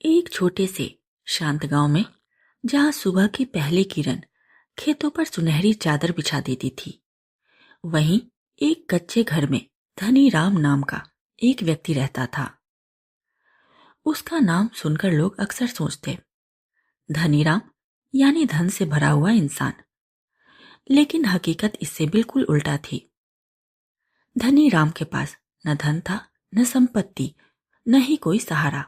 एक छोटे से शांत गांव में जहां सुबह की पहली किरण खेतों पर सुनहरी चादर बिछा देती थी, वहीं एक कच्चे घर में धनी राम नाम का एक व्यक्ति रहता था। उसका नाम सुनकर लोग अक्सर सोचते, धनी राम यानी धन से भरा हुआ इंसान। लेकिन हकीकत इससे बिल्कुल उल्टा थी। धनी राम के पास न धन था, न संपत्ति, न ही कोई सहारा।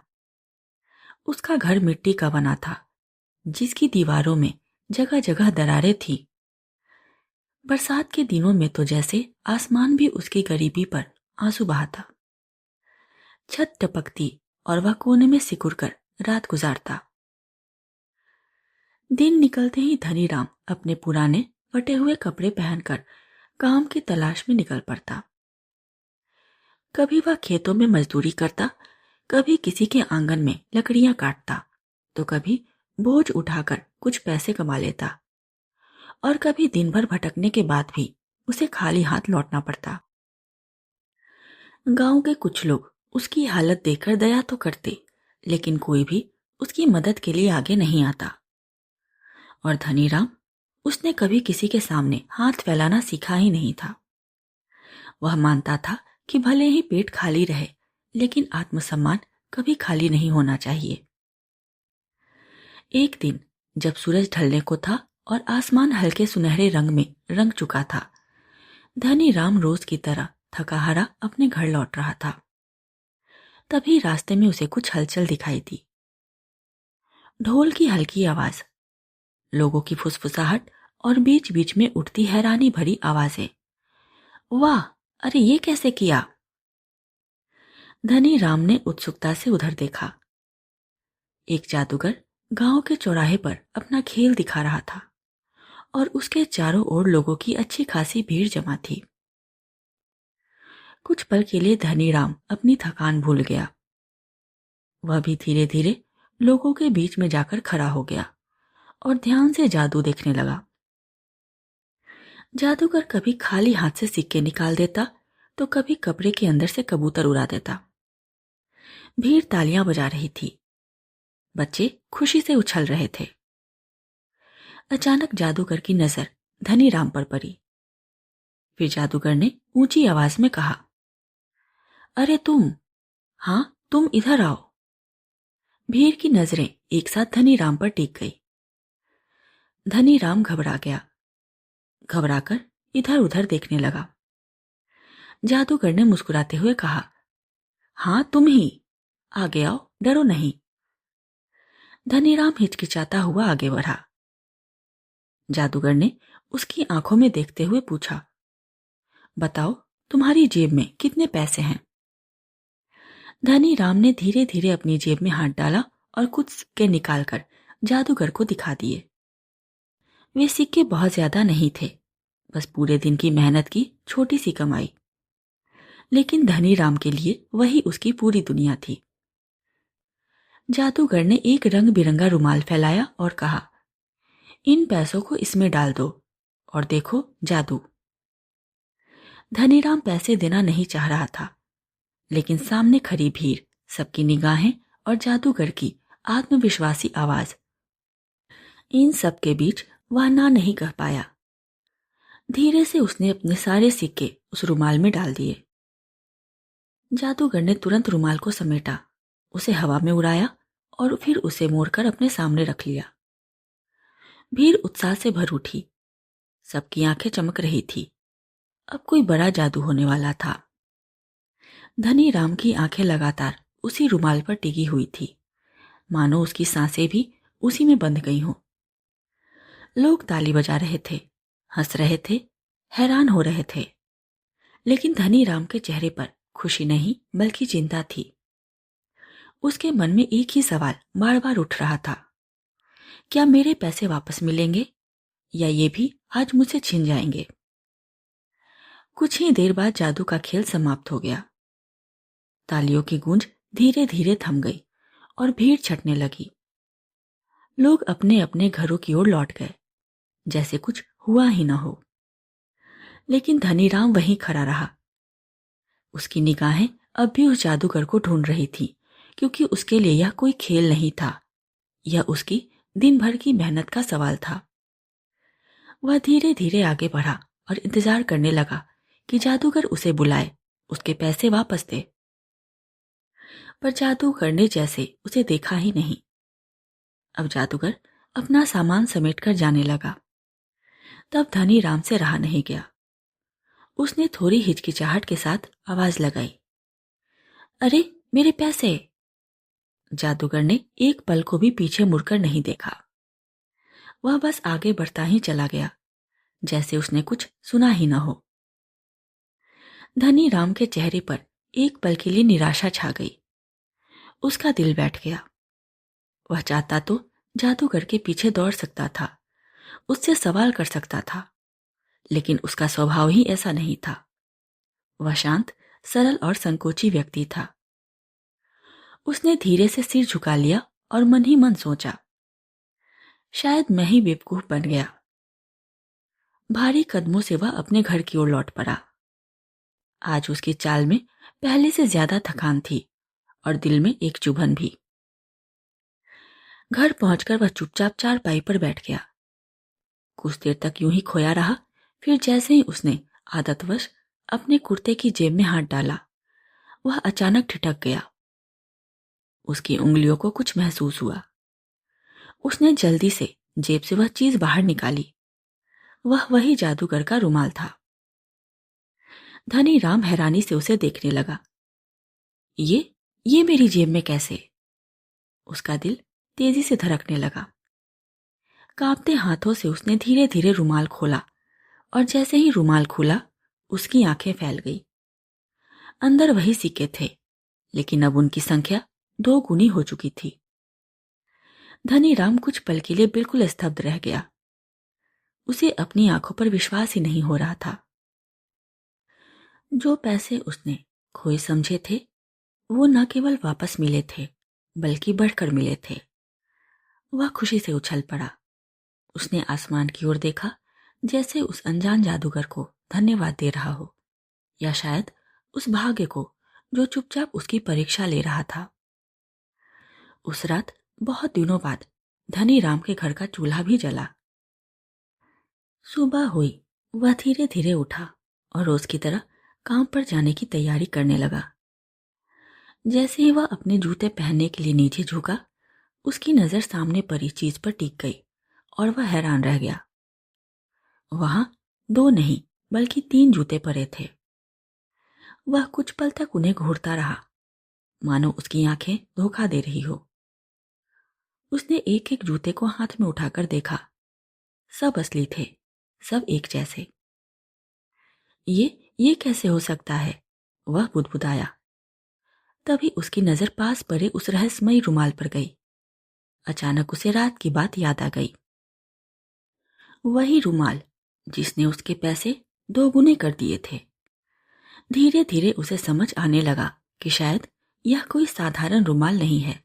उसका घर मिट्टी का बना था, जिसकी दीवारों में जगह जगह दरारें थी। बरसात के दिनों में तो जैसे आसमान भी उसकी गरीबी पर आंसू बहाता। छत टपकती और वह कोने में सिकुड़ कर रात गुजारता। दिन निकलते ही धनी राम अपने पुराने फटे हुए कपड़े पहनकर काम की तलाश में निकल पड़ता। कभी वह खेतों में मजदूरी करता, कभी किसी के आंगन में लकड़ियां काटता, तो कभी बोझ उठाकर कुछ पैसे कमा लेता, और कभी दिन भर भटकने के बाद भी उसे खाली हाथ लौटना पड़ता। गांव के कुछ लोग उसकी हालत देखकर दया तो करते, लेकिन कोई भी उसकी मदद के लिए आगे नहीं आता। और धनी राम, उसने कभी किसी के सामने हाथ फैलाना सीखा ही नहीं था। वह मानता था कि भले ही पेट खाली रहे, लेकिन आत्मसम्मान कभी खाली नहीं होना चाहिए। एक दिन जब सूरज ढलने को था और आसमान हल्के सुनहरे रंग में रंग चुका था, धनी राम रोज की तरह थका हारा अपने घर लौट रहा था। तभी रास्ते में उसे कुछ हलचल दिखाई दी। ढोल की हल्की आवाज, लोगों की फुसफुसाहट और बीच बीच में उठती हैरानी भरी आवाजें। वाह, अरे ये कैसे किया? धनी राम ने उत्सुकता से उधर देखा। एक जादूगर गांव के चौराहे पर अपना खेल दिखा रहा था और उसके चारों ओर लोगों की अच्छी खासी भीड़ जमा थी। कुछ पल के लिए धनी राम अपनी थकान भूल गया। वह भी धीरे धीरे लोगों के बीच में जाकर खड़ा हो गया और ध्यान से जादू देखने लगा। जादूगर कभी खाली हाथ से सिक्के निकाल देता, तो कभी कपड़े के अंदर से कबूतर उड़ा देता। भीड़ तालियां बजा रही थी, बच्चे खुशी से उछल रहे थे। अचानक जादूगर की नजर धनी राम पर पड़ी। फिर जादूगर ने ऊंची आवाज में कहा, अरे तुम, हाँ तुम इधर आओ। भीड़ की नजरें एक साथ धनी राम पर टिक गई। धनी राम घबरा गया। घबराकर इधर उधर देखने लगा। जादूगर ने मुस्कुराते हुए कहा, हाँ तुम ही, आगे आओ, डरो नहीं। धनी राम हिचकिचाता हुआ आगे बढ़ा। जादूगर ने उसकी आंखों में देखते हुए पूछा, बताओ तुम्हारी जेब में कितने पैसे हैं? धनी राम ने धीरे धीरे अपनी जेब में हाथ डाला और कुछ सिक्के निकालकर जादूगर को दिखा दिए। वे सिक्के बहुत ज्यादा नहीं थे, बस पूरे दिन की मेहनत की छोटी सी कमाई। लेकिन धनी राम के लिए वही उसकी पूरी दुनिया थी। जादूगर ने एक रंग बिरंगा रुमाल फैलाया और कहा, इन पैसों को इसमें डाल दो और देखो जादू। धनीराम पैसे देना नहीं चाह रहा था, लेकिन सामने खड़ी भीड़, सबकी निगाहें और जादूगर की आत्मविश्वासी आवाज, इन सब के बीच वह ना नहीं कह पाया। धीरे से उसने अपने सारे सिक्के उस रुमाल में डाल दिए। जादूगर ने तुरंत रुमाल को समेटा, उसे हवा में उड़ाया और फिर उसे मोड़कर अपने सामने रख लिया। भीड़ उत्साह से भर उठी, सबकी आंखें चमक रही थी। अब कोई बड़ा जादू होने वाला था। धनी राम की आंखें लगातार उसी रुमाल पर टिकी हुई थी, मानो उसकी सांसें भी उसी में बंध गई हों। लोग ताली बजा रहे थे, हंस रहे थे, हैरान हो रहे थे, लेकिन धनी राम के चेहरे पर खुशी नहीं बल्कि चिंता थी। उसके मन में एक ही सवाल बार बार उठ रहा था, क्या मेरे पैसे वापस मिलेंगे या ये भी आज मुझसे छिन जाएंगे? कुछ ही देर बाद जादू का खेल समाप्त हो गया। तालियों की गूंज धीरे धीरे थम गई और भीड़ छटने लगी। लोग अपने अपने घरों की ओर लौट गए, जैसे कुछ हुआ ही न हो। लेकिन धनीराम वहीं खड़ा रहा। उसकी निगाहें अब भी उस जादूगर को ढूंढ रही थी, क्योंकि उसके लिए यह कोई खेल नहीं था, यह उसकी दिन भर की मेहनत का सवाल था। वह धीरे धीरे आगे बढ़ा और इंतजार करने लगा कि जादूगर उसे बुलाए, उसके पैसे वापस दे। पर जादूगर ने जैसे उसे देखा ही नहीं। अब जादूगर अपना सामान समेटकर जाने लगा। तब धनी राम से रहा नहीं गया। उसने थोड़ी हिचकिचाहट के साथ आवाज लगाई, अरे मेरे पैसे। जादूगर ने एक पल को भी पीछे मुड़कर नहीं देखा। वह बस आगे बढ़ता ही चला गया, जैसे उसने कुछ सुना ही न हो। धनी राम के चेहरे पर एक पल के लिए निराशा छा गई। उसका दिल बैठ गया। वह चाहता तो जादूगर के पीछे दौड़ सकता था, उससे सवाल कर सकता था, लेकिन उसका स्वभाव ही ऐसा नहीं था। वह शांत, सरल और संकोची व्यक्ति था। उसने धीरे से सिर झुका लिया और मन ही मन सोचा, शायद मैं ही बेवकूफ बन गया। भारी कदमों से वह अपने घर की ओर लौट पड़ा। आज उसकी चाल में पहले से ज्यादा थकान थी और दिल में एक चुभन भी। घर पहुंचकर वह चुपचाप चारपाई पर बैठ गया। कुछ देर तक यूं ही खोया रहा। फिर जैसे ही उसने आदतवश अपने कुर्ते की जेब में हाथ डाला, वह अचानक ठिठक गया। उसकी उंगलियों को कुछ महसूस हुआ। उसने जल्दी से जेब से वह चीज बाहर निकाली। वह वही जादूगर का रुमाल था। धनी राम हैरानी से उसे देखने लगा। ये मेरी जेब में कैसे? उसका दिल तेजी से धड़कने लगा। कांपते हाथों से उसने धीरे धीरे रुमाल खोला और जैसे ही रुमाल खुला, उसकी आंखें फैल गई। अंदर वही सिक्के थे, लेकिन अब उनकी संख्या 2 गुनी हो चुकी थी। धनी राम कुछ पल के लिए बिल्कुल स्तब्ध रह गया। उसे अपनी आंखों पर विश्वास ही नहीं हो रहा था। जो पैसे उसने खोए समझे थे, वो न केवल वापस मिले थे, बल्कि बढ़कर मिले थे। वह खुशी से उछल पड़ा। उसने आसमान की ओर देखा, जैसे उस अनजान जादूगर को धन्यवाद दे रहा हो, या शायद उस भाग्य को जो चुपचाप उसकी परीक्षा ले रहा था। उस रात बहुत दिनों बाद धनी राम के घर का चूल्हा भी जला। सुबह हुई। वह धीरे धीरे उठा और रोज की तरह काम पर जाने की तैयारी करने लगा। जैसे ही वह अपने जूते पहनने के लिए नीचे झुका, उसकी नजर सामने पड़ी चीज पर टिक गई और वह हैरान रह गया। वहां 2 नहीं बल्कि 3 जूते पड़े थे। वह कुछ पल तक उन्हें घूरता रहा, मानो उसकी आंखें धोखा दे रही हो। उसने एक एक जूते को हाथ में उठाकर देखा। सब असली थे, सब एक जैसे। ये कैसे हो सकता है? वह बुदबुदाया। तभी उसकी नजर पास पड़े उस रहस्यमयी रुमाल पर गई। अचानक उसे रात की बात याद आ गई। वही रुमाल जिसने उसके पैसे 2 गुने कर दिए थे। धीरे धीरे उसे समझ आने लगा कि शायद यह कोई साधारण रुमाल नहीं है।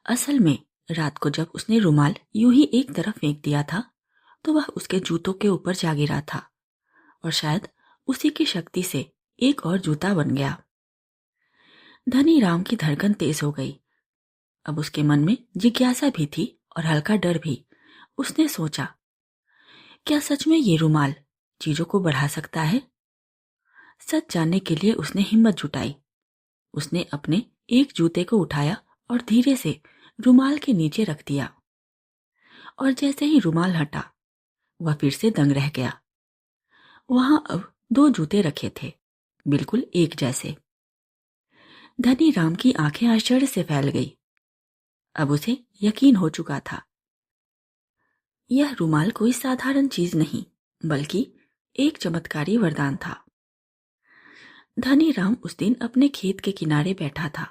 असल में रात को जब उसने रुमाल यूं ही एक तरफ फेंक दिया था, तो वह उसके जूतों के ऊपर जा गिरा था और शायद उसी की शक्ति से एक और जूता बन गया। धनी राम की धड़कन तेज हो गई। अब उसके मन में जिज्ञासा भी थी और हल्का डर भी। उसने सोचा, क्या सच में ये रुमाल चीजों को बढ़ा सकता है? सच जानने के लिए उसने हिम्मत जुटाई। उसने अपने एक जूते को उठाया और धीरे से रुमाल के नीचे रख दिया। और जैसे ही रुमाल हटा, वह फिर से दंग रह गया। वहां अब 2 जूते रखे थे, बिल्कुल एक जैसे। धनी राम की आंखें आश्चर्य से फैल गई। अब उसे यकीन हो चुका था, यह रुमाल कोई साधारण चीज नहीं, बल्कि एक चमत्कारी वरदान था। धनी राम उस दिन अपने खेत के किनारे बैठा था।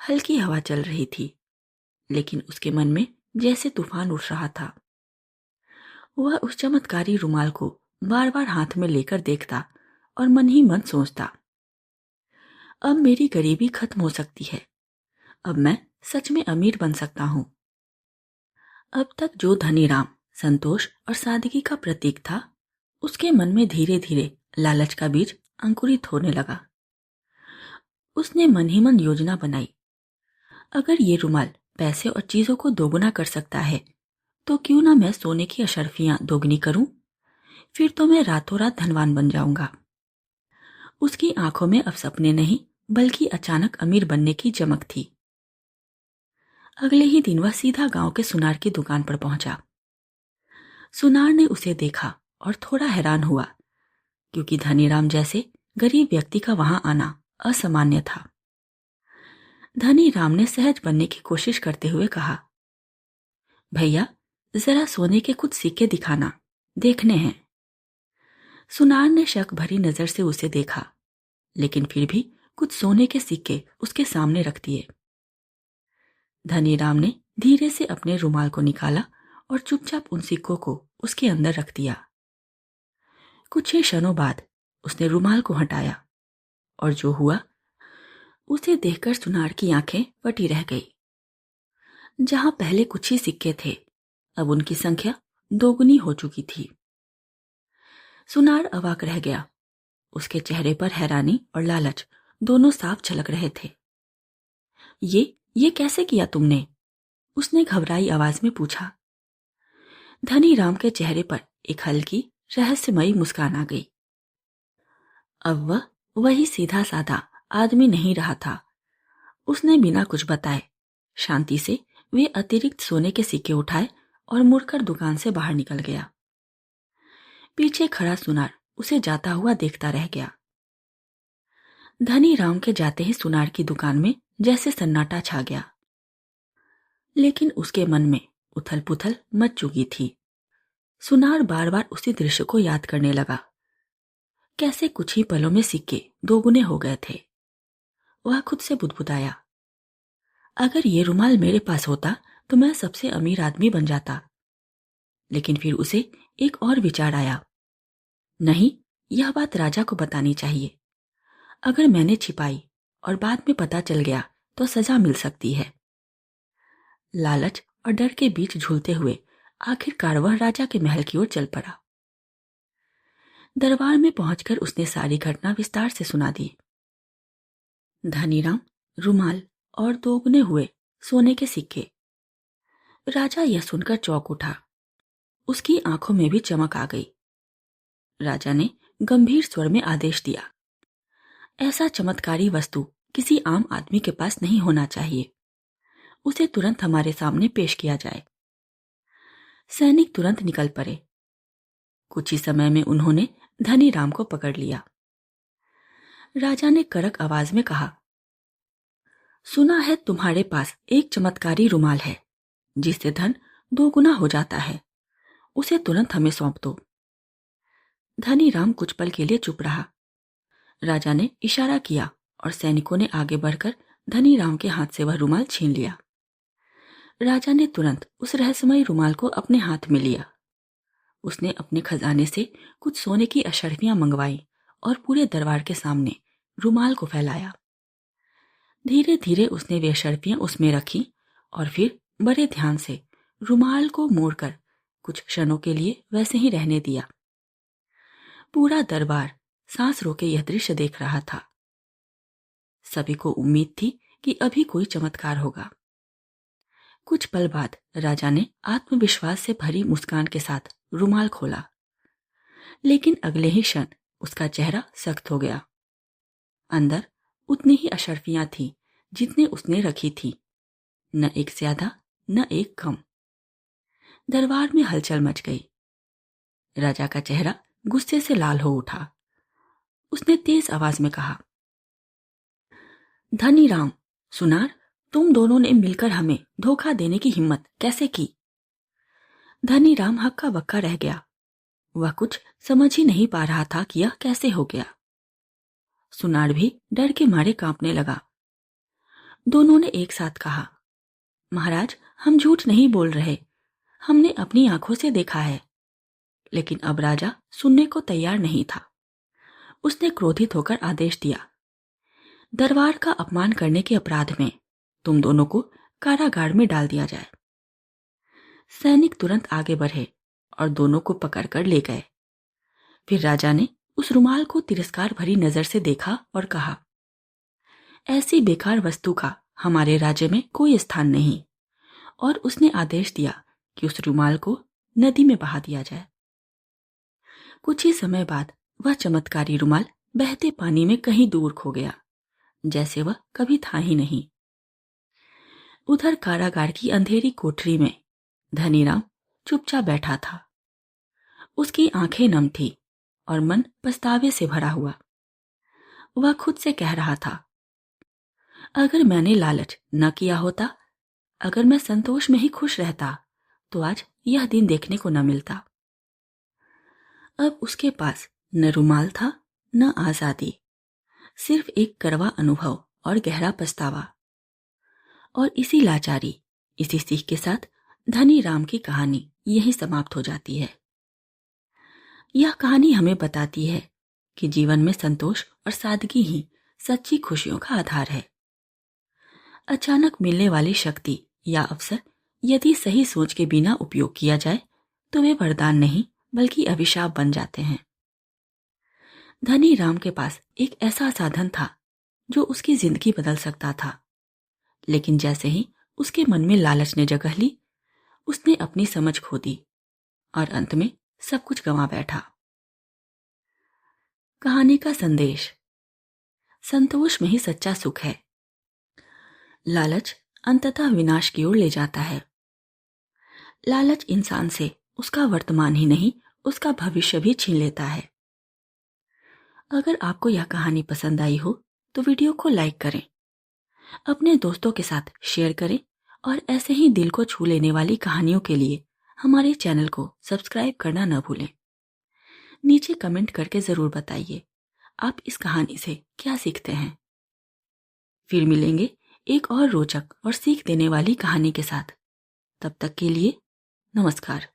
हल्की हवा चल रही थी, लेकिन उसके मन में जैसे तूफान उठ रहा था। वह उस चमत्कारी रुमाल को बार बार हाथ में लेकर देखता और मन ही मन सोचता, अब मेरी गरीबी खत्म हो सकती है। अब मैं सच में अमीर बन सकता हूं। अब तक जो धनी राम संतोष और सादगी का प्रतीक था, उसके मन में धीरे धीरे लालच का बीज अंकुरित होने लगा। उसने मन ही मन योजना बनाई अगर ये रुमाल पैसे और चीजों को दोगुना कर सकता है तो क्यों ना मैं सोने की अशर्फियां दोगुनी करूं। फिर तो मैं रातों रात धनवान बन जाऊंगा। उसकी आंखों में अब सपने नहीं बल्कि अचानक अमीर बनने की चमक थी। अगले ही दिन वह सीधा गांव के सुनार की दुकान पर पहुंचा। सुनार ने उसे देखा और थोड़ा हैरान हुआ, क्योंकि धनीराम जैसे गरीब व्यक्ति का वहां आना असामान्य था। धनीराम ने सहज बनने की कोशिश करते हुए कहा, भैया जरा सोने के कुछ सिक्के दिखाना, देखने हैं। सुनार ने शक भरी नजर से उसे देखा, लेकिन फिर भी कुछ सोने के सिक्के उसके सामने रख दिए। धनीराम ने धीरे से अपने रुमाल को निकाला और चुपचाप उन सिक्कों को उसके अंदर रख दिया। कुछ ही क्षणों बाद उसने रुमाल को हटाया और जो हुआ उसे देखकर सुनार की आंखें फटी रह गई। जहां पहले कुछ ही सिक्के थे, अब उनकी संख्या दोगुनी हो चुकी थी। सुनार अवाक रह गया। उसके चेहरे पर हैरानी और लालच दोनों साफ झलक रहे थे। ये कैसे किया तुमने? उसने घबराई आवाज में पूछा। धनीराम के चेहरे पर एक हल्की रहस्यमयी मुस्कान आ गई। अब वह वही सीधा साधा आदमी नहीं रहा था। उसने बिना कुछ बताए शांति से वे अतिरिक्त सोने के सिक्के उठाए और मुड़कर दुकान से बाहर निकल गया। पीछे खड़ा सुनार उसे जाता हुआ देखता रह गया। धनीराम के जाते ही सुनार की दुकान में जैसे सन्नाटा छा गया, लेकिन उसके मन में उथल पुथल मच चुकी थी। सुनार बार बार उसी दृश्य को याद करने लगा। कैसे कुछ ही पलों में सिक्के दोगुने हो गए थे। वह खुद से बुदबुदाया, अगर ये रुमाल मेरे पास होता तो मैं सबसे अमीर आदमी बन जाता। लेकिन फिर उसे एक और विचार आया, नहीं, यह बात राजा को बतानी चाहिए। अगर मैंने छिपाई और बाद में पता चल गया तो सजा मिल सकती है। लालच और डर के बीच झूलते हुए आखिरकार वह राजा के महल की ओर चल पड़ा। दरबार में पहुंचकर उसने सारी घटना विस्तार से सुना दी। धनीराम, रुमाल और दोगुने हुए सोने के सिक्के। राजा यह सुनकर चौंक उठा। उसकी आंखों में भी चमक आ गई। राजा ने गंभीर स्वर में आदेश दिया, ऐसा चमत्कारी वस्तु किसी आम आदमी के पास नहीं होना चाहिए। उसे तुरंत हमारे सामने पेश किया जाए। सैनिक तुरंत निकल पड़े। कुछ ही समय में उन्होंने धनीराम को पकड़ लिया। राजा ने कड़क आवाज में कहा, सुना है तुम्हारे पास एक चमत्कारी रुमाल है जिससे धन दोगुना हो जाता है। उसे तुरंत हमें सौंप दो। धनीराम कुछ पल के लिए चुप रहा। राजा ने इशारा किया और सैनिकों ने आगे बढ़कर धनीराम के हाथ से वह रुमाल छीन लिया। राजा ने तुरंत उस रहस्यमयी रुमाल को अपने हाथ में लिया। उसने अपने खजाने से कुछ सोने की अशर्फियां मंगवाई और पूरे दरबार के सामने रुमाल को फैलाया। धीरे धीरे उसने वे अशर्फियां उसमें रखी और फिर बड़े ध्यान से रुमाल को मोड़कर कुछ क्षणों के लिए वैसे ही रहने दिया। पूरा दरबार सांस रोके यह दृश्य देख रहा था। सभी को उम्मीद थी कि अभी कोई चमत्कार होगा। कुछ पल बाद राजा ने आत्मविश्वास से भरी मुस्कान के साथ रुमाल खोला, लेकिन अगले ही क्षण उसका चेहरा सख्त हो गया। अंदर उतनी ही अशर्फियां थीं जितने उसने रखी थी, न एक ज्यादा न एक कम। दरबार में हलचल मच गई। राजा का चेहरा गुस्से से लाल हो उठा। उसने तेज आवाज में कहा, धनीराम, सुनार, तुम दोनों ने मिलकर हमें धोखा देने की हिम्मत कैसे की? धनीराम हक्का बक्का रह गया। वह कुछ समझ ही नहीं पा रहा था कि यह कैसे हो गया। सुनार भी डर के मारे कांपने लगा। दोनों ने एक साथ कहा, महाराज, हम झूठ नहीं बोल रहे, हमने अपनी आंखों से देखा है। लेकिन अब राजा सुनने को तैयार नहीं था। उसने क्रोधित होकर आदेश दिया, दरबार का अपमान करने के अपराध में तुम दोनों को कारागार में डाल दिया जाए। सैनिक तुरंत आगे बढ़े और दोनों को पकड़कर ले गए। फिर राजा ने उस रुमाल को तिरस्कार भरी नजर से देखा और कहा, ऐसी बेकार वस्तु का हमारे राज्य में कोई स्थान नहीं, और उसने आदेश दिया कि उस रुमाल को नदी में बहा दिया जाए। कुछ ही समय बाद वह चमत्कारी रुमाल बहते पानी में कहीं दूर खो गया, जैसे वह कभी था ही नहीं। उधर कारागार की अंधेरी कोठरी में धनीराम चुपचाप बैठा था। उसकी आंखें नम थी और मन पछतावे से भरा हुआ। वह खुद से कह रहा था, अगर मैंने लालच न किया होता, अगर मैं संतोष में ही खुश रहता, तो आज यह दिन देखने को न मिलता। अब उसके पास न रुमाल था न आजादी, सिर्फ एक कड़वा अनुभव और गहरा पछतावा। और इसी लाचारी, इसी सीख के साथ धनी राम की कहानी यहीं समाप्त हो जाती है। यह कहानी हमें बताती है कि जीवन में संतोष और सादगी ही सच्ची खुशियों का आधार है। अचानक मिलने वाली शक्ति या अवसर यदि सही सोच के बिना उपयोग किया जाए तो वे वरदान नहीं बल्कि अभिशाप बन जाते हैं। धनी राम के पास एक ऐसा साधन था जो उसकी जिंदगी बदल सकता था, लेकिन जैसे ही उसके मन में लालच ने जगह ली, उसने अपनी समझ खो दी और अंत में सब कुछ गंवा बैठा। कहानी का संदेश, संतोष में ही सच्चा सुख है। लालच अंततः विनाश की ओर ले जाता है। लालच इंसान से उसका वर्तमान ही नहीं, उसका भविष्य भी छीन लेता है। अगर आपको यह कहानी पसंद आई हो तो वीडियो को लाइक करें, अपने दोस्तों के साथ शेयर करें और ऐसे ही दिल को छू लेने वाली कहानियों के लिए हमारे चैनल को सब्सक्राइब करना न भूलें। नीचे कमेंट करके जरूर बताइए आप इस कहानी से क्या सीखते हैं। फिर मिलेंगे एक और रोचक और सीख देने वाली कहानी के साथ। तब तक के लिए नमस्कार।